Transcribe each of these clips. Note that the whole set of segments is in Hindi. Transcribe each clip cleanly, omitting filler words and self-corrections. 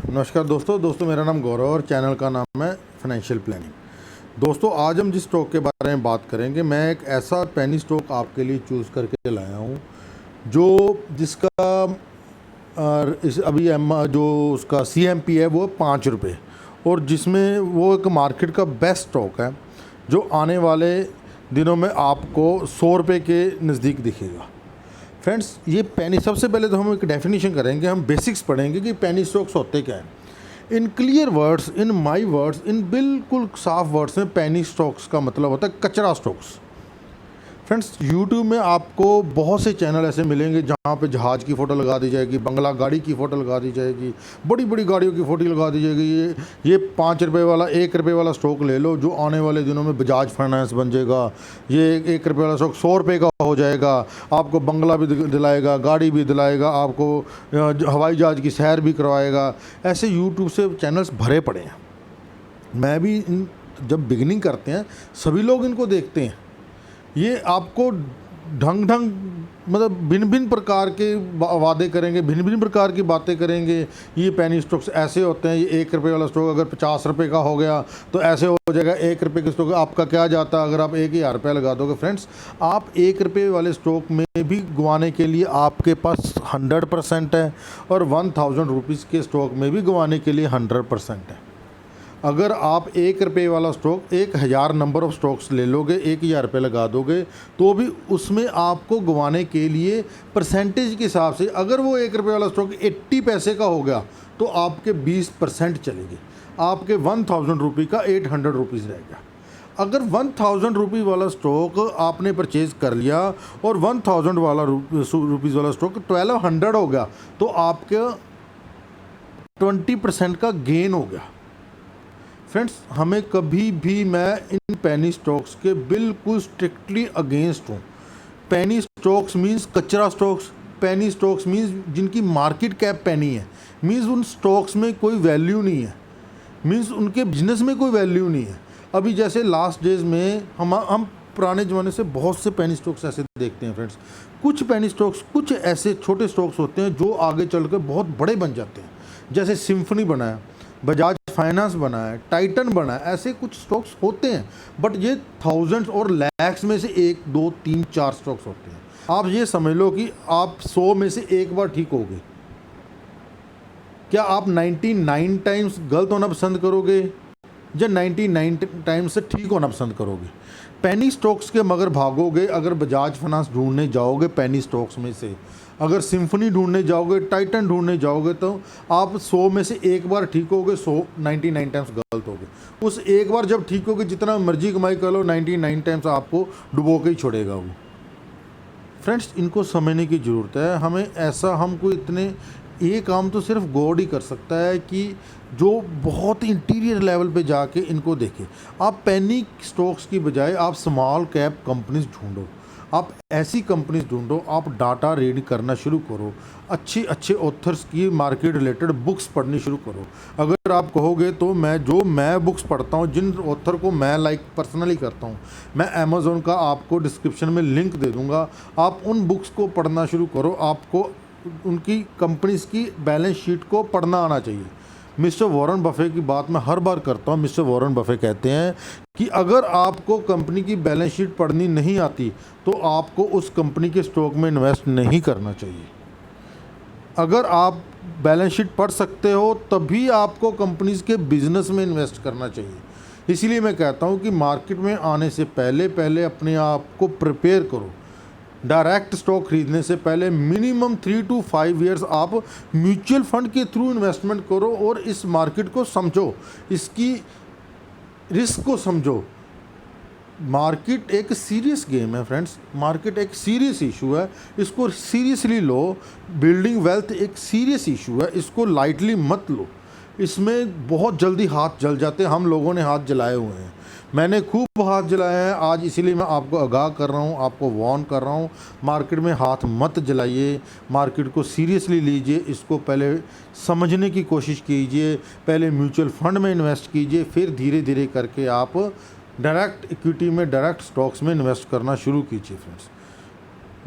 नमस्कार दोस्तों मेरा नाम गौरव और चैनल का नाम है फाइनेंशियल प्लानिंग। दोस्तों आज हम जिस स्टॉक के बारे में बात करेंगे, मैं एक ऐसा पेनी स्टॉक आपके लिए चूज़ करके लाया हूँ जो जिसका अभी जो उसका CMP है वो 5 रुपये, और जिसमें वो एक मार्केट का बेस्ट स्टॉक है जो आने वाले दिनों में आपको 100 रुपये के नज़दीक दिखेगा। फ्रेंड्स, ये पेनी, सबसे पहले तो हम एक डेफिनेशन करेंगे, हम बेसिक्स पढ़ेंगे कि पेनी स्टॉक्स होते क्या हैं। In clear words, in my words, in बिल्कुल साफ वर्ड्स में पेनी स्टॉक्स का मतलब होता है कचरा स्टॉक्स। फ्रेंड्स, YouTube में आपको बहुत से चैनल ऐसे मिलेंगे जहाँ पे जहाज़ की फ़ोटो लगा दी जाएगी, बंगला गाड़ी की फ़ोटो लगा दी जाएगी, बड़ी बड़ी गाड़ियों की फ़ोटो लगा दी जाएगी। ये 5 रुपये वाला, 1 रुपये वाला स्टॉक ले लो जो आने वाले दिनों में बजाज फाइनेंस बन जाएगा। ये 1 रुपये वाला स्टॉक 100 रुपये का हो जाएगा, आपको बंगला भी दिलाएगा, गाड़ी भी दिलाएगा, आपको हवाई जहाज़ की सैर भी करवाएगा। ऐसे यूट्यूब से चैनल्स भरे पड़े हैं। मैं भी जब बिगिनिंग करते हैं सभी लोग इनको देखते हैं। ये आपको ढंग मतलब भिन्न भिन्न प्रकार के वादे करेंगे, भिन्न भिन्न प्रकार की बातें करेंगे। ये पेनी स्टॉक्स ऐसे होते हैं, ये 1 रुपये वाला स्टॉक अगर 50 रुपये का हो गया तो ऐसे हो जाएगा। 1 रुपये के स्टॉक आपका क्या जाता है अगर आप 1000 रुपये लगा दोगे। फ्रेंड्स, आप 1 रुपये वाले स्टॉक में भी गंवाने के लिए आपके पास 100% है, और 1000 रुपीज़ के स्टॉक में भी गंवाने के लिए 100% है। अगर आप 1 रुपये वाला स्टॉक 1000 नंबर ऑफ़ स्टॉक्स ले लोगे, 1000 रुपये लगा दोगे, तो भी उसमें आपको गंवाने के लिए परसेंटेज के हिसाब से, अगर वो 1 रुपये वाला स्टॉक 80 पैसे का हो गया तो आपके 20% चलेगी, आपके 1000 रुपये का 800 रुपीज़ रहेगा। अगर 1000 रुपये वाला स्टॉक आपने परचेज़ कर लिया और 1000 वाला रुपीज़ वाला स्टॉक 1200 हो गया तो आपका 20% का गेन हो गया। फ्रेंड्स, हमें कभी भी, मैं इन पेनी स्टॉक्स के बिल्कुल स्ट्रिक्टली अगेंस्ट हूँ। पेनी स्टॉक्स मींस कचरा स्टॉक्स। पेनी स्टॉक्स मींस जिनकी मार्केट कैप पेनी है, मींस उन स्टॉक्स में कोई वैल्यू नहीं है, मींस उनके बिजनेस में कोई वैल्यू नहीं है। अभी जैसे लास्ट डेज में हम पुराने ज़माने से बहुत से पेनी स्टॉक्स ऐसे देखते हैं। फ्रेंड्स, कुछ पेनी स्टॉक्स, कुछ ऐसे छोटे स्टॉक्स होते हैं जो आगे चल कर बहुत बड़े बन जाते हैं। जैसे सिम्फनी बना है, बजाज फाइनेंस बना है, टाइटन बना है, ऐसे कुछ स्टॉक्स होते हैं। बट ये थाउजेंड्स और लैक्स में से 1, 2, 3, 4 स्टॉक्स होते हैं। आप ये समझ लो कि आप 100 में से एक बार ठीक होगे। क्या आप 99 टाइम्स गलत होना पसंद करोगे या 99 टाइम्स से ठीक होना पसंद करोगे? पेनी स्टॉक्स के मगर भागोगे अगर बजाज फाइनेंस ढूंढने जाओगे पेनी स्टॉक्स में से, अगर सिम्फनी ढूंढने जाओगे, टाइटन ढूंढने जाओगे, तो आप 100 में से एक बार ठीक होगे, 99 टाइम्स गलत होगे। उस एक बार जब ठीक होगे, जितना मर्जी कमाई कर लो, 99 टाइम्स आपको डुबो के ही छोड़ेगा वो। फ्रेंड्स, इनको समझने की ज़रूरत है हमें। ऐसा हमको इतने, ये काम तो सिर्फ गॉड ही कर सकता है कि जो बहुत इंटीरियर लेवल पे जाके इनको देखें। आप पेनी स्टॉक्स की बजाय आप स्मॉल कैप कंपनीज ढूंढो, आप ऐसी कंपनीज ढूंढो, आप डाटा रीड करना शुरू करो, अच्छे ऑथर्स की मार्केट रिलेटेड बुक्स पढ़नी शुरू करो। अगर आप कहोगे तो मैं बुक्स पढ़ता हूँ, जिन ऑथर को मैं पर्सनली करता हूँ, मैं अमेज़ॉन का आपको डिस्क्रिप्शन में लिंक दे दूँगा, आप उन बुक्स को पढ़ना शुरू करो। आपको उनकी कंपनीज़ की बैलेंस शीट को पढ़ना आना चाहिए। मिस्टर वॉरेन बफे की बात मैं हर बार करता हूँ। मिस्टर वॉरेन बफे कहते हैं कि अगर आपको कंपनी की बैलेंस शीट पढ़नी नहीं आती तो आपको उस कंपनी के स्टॉक में इन्वेस्ट नहीं करना चाहिए। अगर आप बैलेंस शीट पढ़ सकते हो तभी आपको कंपनीज़ के बिजनेस में इन्वेस्ट करना चाहिए। इसीलिए मैं कहता हूँ कि मार्केट में आने से पहले अपने आप को प्रिपेयर करो। डायरेक्ट स्टॉक खरीदने से पहले मिनिमम 3 to 5 ईयर्स आप म्यूचुअल फंड के थ्रू इन्वेस्टमेंट करो और इस मार्केट को समझो, इसकी रिस्क को समझो। मार्केट एक सीरियस गेम है फ्रेंड्स, मार्केट एक सीरियस इशू है, इसको सीरियसली लो। बिल्डिंग वेल्थ एक सीरियस इशू है, इसको लाइटली मत लो। इसमें बहुत जल्दी हाथ जल जाते हैं, हम लोगों ने हाथ जलाए हुए हैं, मैंने खूब हाथ जलाए हैं आज, इसीलिए मैं आपको आगाह कर रहा हूँ, आपको वार्न कर रहा हूँ। मार्केट में हाथ मत जलाइए, मार्केट को सीरियसली लीजिए, इसको पहले समझने की कोशिश कीजिए, पहले म्यूचुअल फंड में इन्वेस्ट कीजिए, फिर धीरे धीरे करके आप डायरेक्ट इक्विटी में, डायरेक्ट स्टॉक्स में इन्वेस्ट करना शुरू कीजिए। फ्रेंड्स,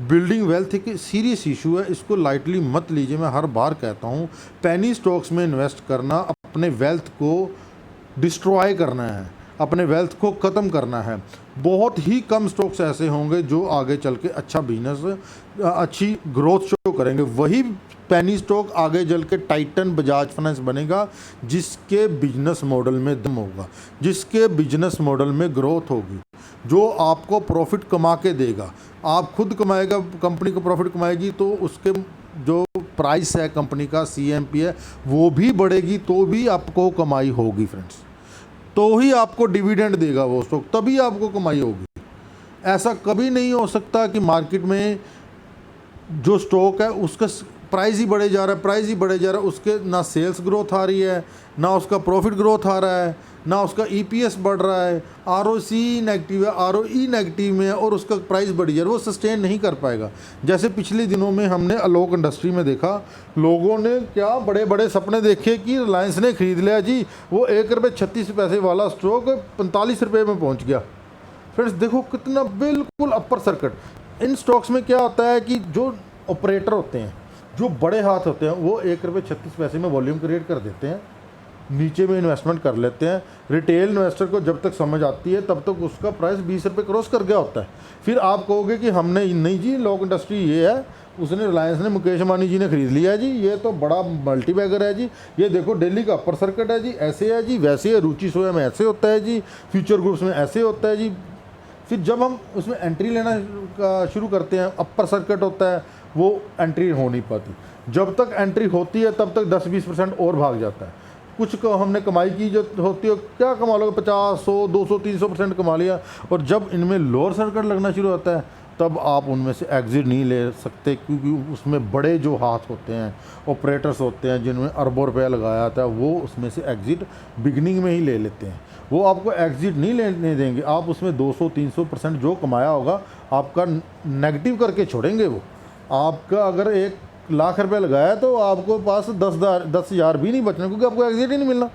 बिल्डिंग वेल्थ एक सीरियस इशू है, इसको लाइटली मत लीजिए। मैं हर बार कहता हूँ पेनी स्टॉक्स में इन्वेस्ट करना अपने वेल्थ को डिस्ट्रॉय करना है, अपने वेल्थ को ख़त्म करना है। बहुत ही कम स्टॉक्स ऐसे होंगे जो आगे चल के अच्छा बिजनेस, अच्छी ग्रोथ शो करेंगे। वही पेनी स्टॉक आगे चल के टाइटन बजाज फाइनेंस बनेगा जिसके बिजनेस मॉडल में दम होगा, जिसके बिजनेस मॉडल में ग्रोथ होगी, जो आपको प्रॉफिट कमा के देगा। आप खुद कमाएगा, कंपनी को प्रॉफिट कमाएगी तो उसके जो प्राइस है कंपनी का, CMP है, वो भी बढ़ेगी तो भी आपको कमाई होगी फ्रेंड्स। तो ही आपको डिविडेंड देगा वो स्टॉक, तभी आपको कमाई होगी। ऐसा कभी नहीं हो सकता कि मार्केट में जो स्टॉक है उसका प्राइस ही बढ़े जा रहा है, प्राइस ही बढ़े जा रहा है, उसके ना सेल्स ग्रोथ आ रही है, ना उसका प्रॉफिट ग्रोथ आ रहा है, ना उसका EPS बढ़ रहा है, ROC नेगेटिव है, ROE नेगेटिव में है और उसका प्राइस बढ़ी जा रहा है, वो सस्टेन नहीं कर पाएगा। जैसे पिछले दिनों में हमने आलोक इंडस्ट्री में देखा, लोगों ने क्या बड़े बड़े सपने देखे कि रिलायंस ने खरीद लिया जी, वो ₹1.36 वाला स्टॉक 45 रुपये में पहुँच गया। फ्रेंड्स देखो कितना बिल्कुल अपर सर्किट। इन स्टॉक्स में क्या होता है कि जो ऑपरेटर होते हैं, जो बड़े हाथ होते हैं, वो ₹1.36 में वॉल्यूम क्रिएट कर देते हैं, नीचे में इन्वेस्टमेंट कर लेते हैं। रिटेल इन्वेस्टर को जब तक समझ आती है तब तक उसका प्राइस 20 रुपये क्रॉस कर गया होता है। फिर आप कहोगे कि हमने नहीं जी, लोक इंडस्ट्री ये है, उसने रिलायंस ने, मुकेश अंबानी जी ने खरीद लिया है जी, ये तो बड़ा मल्टी बैगर है जी, ये देखो दिल्ली का अपर सर्किट है जी, ऐसे है जी, वैसे है, रुचि सोया में ऐसे होता है जी, फ्यूचर ग्रुप्स में ऐसे होता है जी। फिर जब हम उसमें एंट्री लेना शुरू करते हैं, अपर सर्किट होता है, वो एंट्री हो नहीं पाती। जब तक एंट्री होती है तब तक 10-20% और भाग जाता है। कुछ को हमने कमाई की जो होती है, क्या कमा लोगे, 50, 100, 200, 300% कमा लिया। और जब इनमें लोअर सर्किट लगना शुरू होता है तब आप उनमें से एग्ज़िट नहीं ले सकते, क्योंकि उसमें बड़े जो हाथ होते हैं, ऑपरेटर्स होते हैं जिन्होंने अरबों रुपया लगाया था, वो उसमें से एग्ज़िट बिगनिंग में ही ले लेते हैं। वो आपको एग्ज़िट नहीं लेने देंगे, आप उसमें 200-300% जो कमाया होगा आपका नेगेटिव करके छोड़ेंगे। वो आपका अगर 1,00,000 रुपये लगाया तो आपको पास 10,000 भी नहीं बचना, क्योंकि आपको एग्ज़िट ही नहीं मिलना।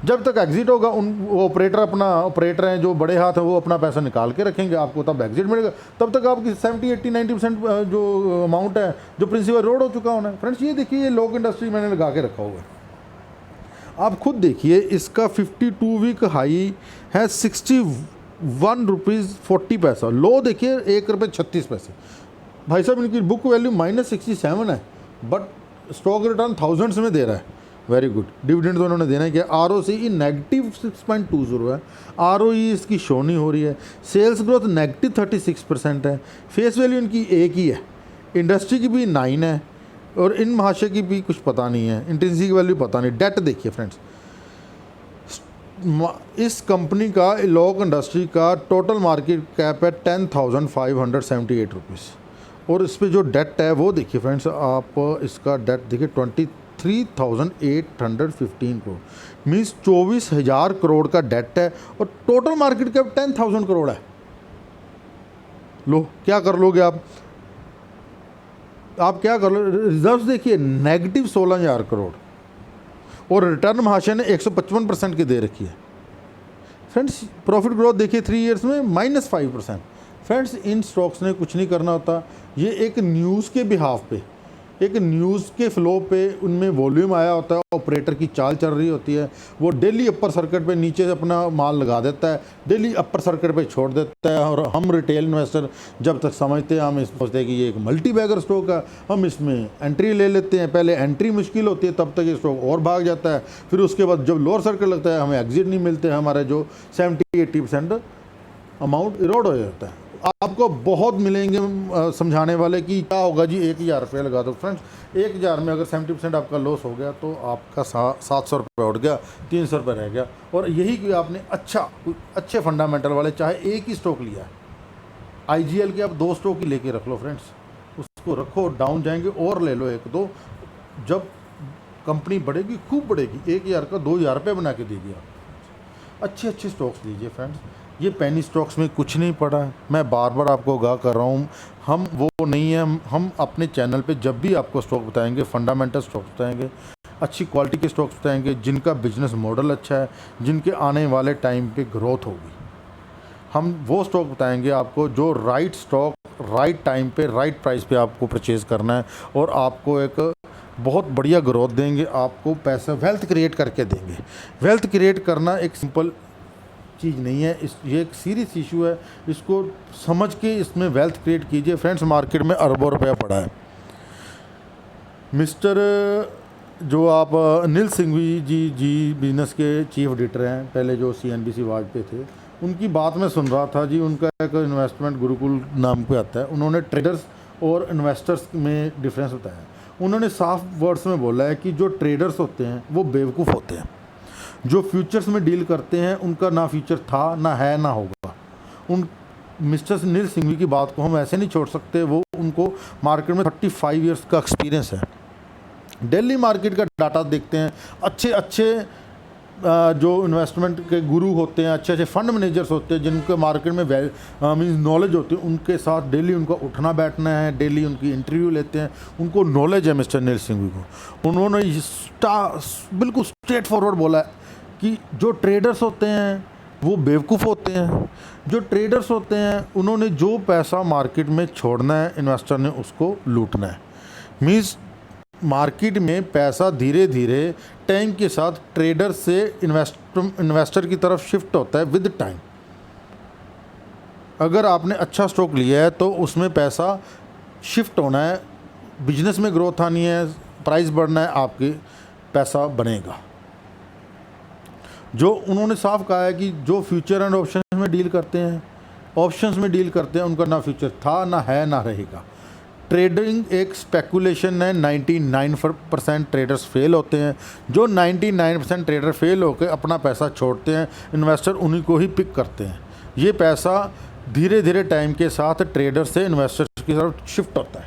जब तक एग्ज़िट होगा, उन ऑपरेटर हैं जो बड़े हाथ हैं, वो अपना पैसा निकाल के रखेंगे, आपको तब एग्ज़िट मिलेगा। तब तक आपकी 70, 80, 90% जो अमाउंट है, जो प्रिंसिपल रोड हो चुका होना है। फ्रेंड्स ये देखिए, ये लोक इंडस्ट्री मैंने लगा के रखा हुआ है, आप खुद देखिए। इसका 52 वीक हाई है ₹61.40। लो देखिए ₹1.36। भाई साहब इनकी बुक वैल्यू -67 है, बट स्टॉक रिटर्न थाउजेंड्स में दे रहा है। Very good. डिविडेंड तो उन्होंने देना है कि ROCE नेगेटिव 6.20 है, ROE इसकी शो नहीं हो रही है, सेल्स ग्रोथ नेगेटिव 36% है, फेस वैल्यू इनकी 1 ही है, इंडस्ट्री की भी 9 है और इन महाशय की भी कुछ पता नहीं है, इंट्रिंसिक वैल्यू पता नहीं। डेट देखिए फ्रेंड्स, इस कंपनी का, लोक इंडस्ट्री का टोटल मार्केट कैप है ₹10,578 और इस पे जो डेट है वो देखिए फ्रेंड्स, आप इसका डेट देखिए 23,815 करोड़, मीन्स 24,000 करोड़ का डेट है और टोटल मार्केट कैप 10,000 करोड़ है। लो क्या कर लोगे आप क्या कर लो। रिजर्व्स देखिए नेगेटिव 16,000 करोड़ और रिटर्न महाशय ने 155% की दे रखी है। फ्रेंड्स प्रॉफिट ग्रोथ देखिए 3 ईयर्स में -5%। फ्रेंड्स इन स्टॉक्स ने कुछ नहीं करना होता, ये एक न्यूज़ के बिहाफ पे, एक न्यूज़ के फ्लो पे उनमें वॉल्यूम आया होता है, ऑपरेटर की चाल चल रही होती है, वो डेली अपर सर्किट पे नीचे से अपना माल लगा देता है, डेली अपर सर्किट पे छोड़ देता है। और हम रिटेल इन्वेस्टर जब तक समझते हैं, हम सोचते हैं कि ये एक मल्टी बैगर स्टॉक है, हम इसमें एंट्री ले लेते हैं। पहले एंट्री मुश्किल होती है, तब तक ये स्टॉक और भाग जाता है। फिर उसके बाद जब लोअर सर्किट लगता है, हमें एग्जिट नहीं मिलते, हमारे जो 70-80% अमाउंट इरोड हो जाता है। आपको बहुत मिलेंगे समझाने वाले कि क्या होगा जी 1,000 रुपये लगा दो। फ्रेंड्स 1,000 में अगर 70% आपका लॉस हो गया तो आपका 700 रुपये उठ गया, 300 रुपये रह गया। और यही कि आपने अच्छे फंडामेंटल वाले, चाहे एक ही स्टॉक लिया है, IGL के आप 2 स्टॉक ही लेके रख लो फ्रेंड्स, उसको रखो, डाउन जाएंगे और ले लो 1-2, जब कंपनी बढ़ेगी, खूब बढ़ेगी, 1,000 का 2,000 रुपये बना के देगी आप। अच्छे स्टॉक्स लीजिए फ्रेंड्स, ये पेनी स्टॉक्स में कुछ नहीं पड़ा है। मैं बार बार आपको आगाह कर रहा हूँ, हम वो नहीं है, हम अपने चैनल पे जब भी आपको स्टॉक बताएंगे, फंडामेंटल स्टॉक्स बताएंगे, अच्छी क्वालिटी के स्टॉक्स बताएंगे, जिनका बिजनेस मॉडल अच्छा है, जिनके आने वाले टाइम पे ग्रोथ होगी। हम वो स्टॉक बताएंगे आपको जो राइट स्टॉक राइट टाइम पे राइट प्राइस पे आपको परचेज़ करना है और आपको एक बहुत बढ़िया ग्रोथ देंगे, आपको पैसा वेल्थ क्रिएट करके देंगे। वेल्थ क्रिएट करना एक सिंपल चीज़ नहीं है, ये एक सीरियस इशू है, इसको समझ के इसमें वेल्थ क्रिएट कीजिए। फ्रेंड्स, मार्केट में अरबों रुपया पड़ा है। मिस्टर जो आप अनिल सिंघवी जी बिजनेस के चीफ एडिटर हैं, पहले जो CNBC वाज पे थे, उनकी बात मैं सुन रहा था जी। उनका एक इन्वेस्टमेंट गुरुकुल नाम पे आता है, उन्होंने ट्रेडर्स और इन्वेस्टर्स में डिफरेंस बताया। उन्होंने साफ वर्ड्स में बोला है कि जो ट्रेडर्स होते हैं वो बेवकूफ़ होते हैं, जो फ्यूचर्स में डील करते हैं उनका ना फ्यूचर था, ना है, ना होगा। उन मिस्टर अनिल सिंघवी की बात को हम ऐसे नहीं छोड़ सकते, वो उनको मार्केट में 35 ईयर्स का एक्सपीरियंस है। दिल्ली मार्केट का डाटा देखते हैं, अच्छे अच्छे जो इन्वेस्टमेंट के गुरु होते हैं, अच्छे अच्छे फंड मैनेजर्स होते हैं जिनके मार्केट में मीन्स नॉलेज होती है, उनके साथ डेली उनका उठना बैठना है, डेली उनकी इंटरव्यू लेते हैं, उनको नॉलेज है मिस्टर अनिल सिंघवी को। उन्होंने बिल्कुल स्ट्रेट फॉरवर्ड बोला है कि जो ट्रेडर्स होते हैं वो बेवकूफ़ होते हैं। जो ट्रेडर्स होते हैं उन्होंने जो पैसा मार्केट में छोड़ना है, इन्वेस्टर ने उसको लूटना है। मीन्स मार्केट में पैसा धीरे धीरे टाइम के साथ ट्रेडर से इन्वेस्टर की तरफ शिफ्ट होता है विद टाइम। अगर आपने अच्छा स्टॉक लिया है तो उसमें पैसा शिफ्ट होना है, बिजनेस में ग्रोथ आनी है, प्राइस बढ़ना है, आपके पैसा बनेगा। जो उन्होंने साफ कहा है कि जो फ्यूचर एंड ऑप्शंस में डील करते हैं, उनका ना फ्यूचर था, ना है, ना रहेगा। ट्रेडिंग एक स्पेकुलेशन है। 99% ट्रेडर्स फेल होते हैं। जो 99% ट्रेडर फेल होकर अपना पैसा छोड़ते हैं, इन्वेस्टर उन्हीं को ही पिक करते हैं। ये पैसा धीरे धीरे टाइम के साथ ट्रेडर से इन्वेस्टर की तरफ शिफ्ट होता है।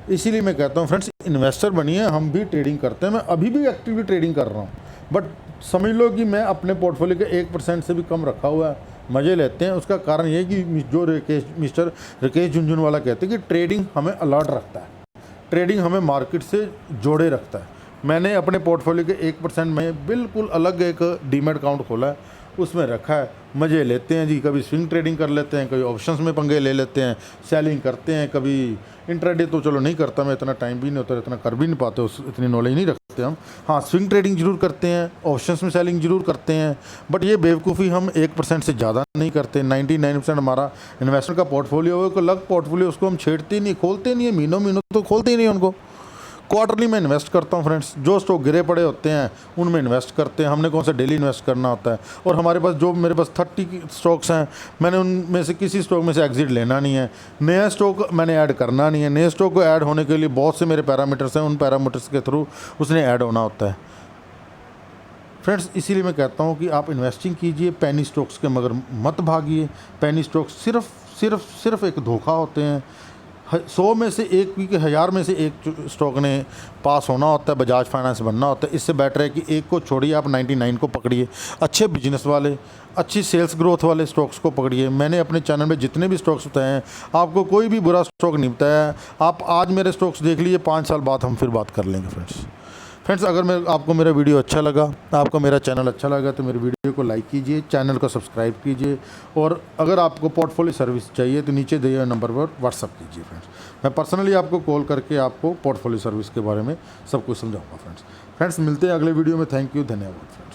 इसीलिए मैं कहता हूँ फ्रेंड्स, इन्वेस्टर बनिए। हम भी ट्रेडिंग करते हैं, मैं अभी भी एक्टिवली ट्रेडिंग कर रहा हूँ, बट समझ लो कि मैं अपने पोर्टफोलियो के 1% से भी कम रखा हुआ है। मज़े लेते हैं। उसका कारण ये है कि जो मिस्टर राकेश झुनझुनवाला कहते हैं कि ट्रेडिंग हमें अलर्ट रखता है, ट्रेडिंग हमें मार्केट से जोड़े रखता है। मैंने अपने पोर्टफोलियो के 1% में बिल्कुल अलग एक डीमैट अकाउंट खोला है, उसमें रखा है। मज़े लेते हैं जी, कभी स्विंग ट्रेडिंग कर लेते हैं, कभी ऑप्शंस में पंगे ले लेते हैं, सेलिंग करते हैं, कभी इंट्राडे तो चलो नहीं करता मैं, इतना टाइम भी नहीं होता, इतना कर भी नहीं पाते, इतनी नॉलेज नहीं रखते हम। हाँ, स्विंग ट्रेडिंग जरूर करते हैं, ऑप्शंस में सेलिंग जरूर करते हैं, बट ये बेवकूफ़ी हम 1% से ज़्यादा नहीं करते। 99% हमारा इन्वेस्टर का पोर्टफोलियो है, कोई अलग पोर्टफोलियो, उसको हम छेड़ते नहीं, खोलते नहीं है, महीनों तो खोलते ही नहीं उनको। क्वार्टरली में इन्वेस्ट करता हूँ फ्रेंड्स। जो स्टॉक गिरे पड़े होते हैं उनमें इन्वेस्ट करते हैं। हमने कौन सा डेली इन्वेस्ट करना होता है। और हमारे पास जो मेरे पास 30 स्टॉक्स हैं, मैंने उनमें से किसी स्टॉक में से एग्जिट लेना नहीं है, नया स्टॉक मैंने ऐड करना नहीं है। नए स्टॉक को ऐड होने के लिए बहुत से मेरे पैरामीटर्स हैं, उन पैरामीटर्स के थ्रू उसने ऐड होना होता है फ्रेंड्स। इसीलिए मैं कहता हूँ कि आप इन्वेस्टिंग कीजिए पेनी स्टॉक्स के, मगर मत भागिए। पेनी स्टॉक्स सिर्फ एक धोखा होते हैं। 100 में से एक की 1000 में से एक स्टॉक ने पास होना होता है, बजाज फाइनेंस बनना होता है। इससे बेटर है कि एक को छोड़िए, आप 99 को पकड़िए। अच्छे बिजनेस वाले, अच्छी सेल्स ग्रोथ वाले स्टॉक्स को पकड़िए। मैंने अपने चैनल में जितने भी स्टॉक्स बताए हैं, आपको कोई भी बुरा स्टॉक नहीं बताया। आप आज मेरे स्टॉक्स देख लीजिए, 5 साल बाद हम फिर बात कर लेंगे फ्रेंड्स। अगर आपको मेरा वीडियो अच्छा लगा, आपको मेरा चैनल अच्छा लगा, तो मेरे वीडियो को लाइक कीजिए, चैनल को सब्सक्राइब कीजिए, और अगर आपको पोर्टफोलियो सर्विस चाहिए तो नीचे दिए हुए नंबर पर व्हाट्सअप कीजिए फ्रेंड्स। मैं पर्सनली आपको कॉल करके आपको पोर्टफोलियो सर्विस के बारे में सब कुछ समझाऊंगा फ्रेंड्स। मिलते हैं अगले वीडियो में। थैंक यू, धन्यवाद।